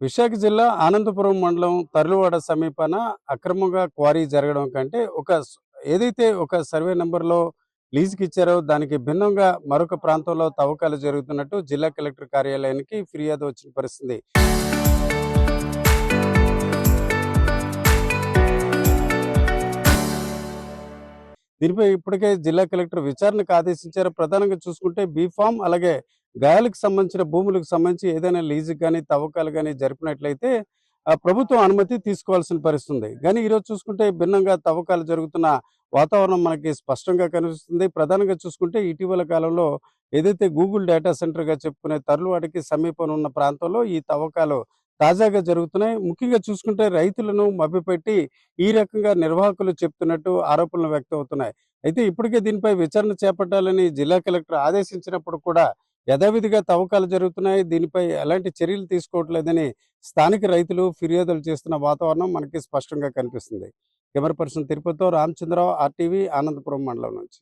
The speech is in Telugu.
విశాఖ జిల్లా ఆనందపురం మండలం తర్లువాడ సమీపాన అక్రమంగా క్వారీ జరగడం కంటే ఏదైతే ఒక సర్వే నంబర్‌లో లీజుకి ఇచ్చారో దానికి భిన్నంగా మరొక ప్రాంతంలో తవ్వకాలు జరుగుతున్నట్టు జిల్లా కలెక్టర్ కార్యాలయానికి ఫిర్యాదు వచ్చిన పరిస్థితి. దీనిపై ఇప్పటికే జిల్లా కలెక్టర్ విచారణకు ఆదేశించారు. ప్రధానంగా చూసుకుంటే బీఫామ్ అలాగే గాయాలకు సంబంధించిన భూములకు సంబంధించి ఏదైనా లీజుకి గాని, తవ్వకాలు గాని జరిపినట్లయితే ప్రభుత్వం అనుమతి తీసుకోవాల్సిన పరిస్థితి ఉంది. కానీ ఈరోజు చూసుకుంటే భిన్నంగా తవ్వకాలు జరుగుతున్న వాతావరణం మనకి స్పష్టంగా కనిపిస్తుంది. ప్రధానంగా చూసుకుంటే ఇటీవల కాలంలో ఏదైతే గూగుల్ డేటా సెంటర్‌గా చెప్పుకునే తర్లువాడకి సమీపంలో ఉన్న ప్రాంతంలో ఈ తవ్వకాలు తాజాగా జరుగుతున్నాయి. ముఖ్యంగా చూసుకుంటే రైతులను మభ్యపెట్టి ఈ రకంగా నిర్వాహకులు చెప్తున్నట్టు ఆరోపణలు వ్యక్తమవుతున్నాయి. అయితే ఇప్పటికే దీనిపై విచారణ చేపట్టాలని జిల్లా కలెక్టర్ ఆదేశించినప్పుడు కూడా యథావిధిగా తవ్వకాలు జరుగుతున్నాయి. దీనిపై ఎలాంటి చర్యలు తీసుకోవట్లేదని స్థానిక రైతులు ఫిర్యాదులు చేస్తున్న వాతావరణం మనకి స్పష్టంగా కనిపిస్తుంది. కెమెరా పర్సన్ తిరుపతితో రామచంద్రరావు, ఆర్టీవీ, ఆనందపురం మండలం నుంచి.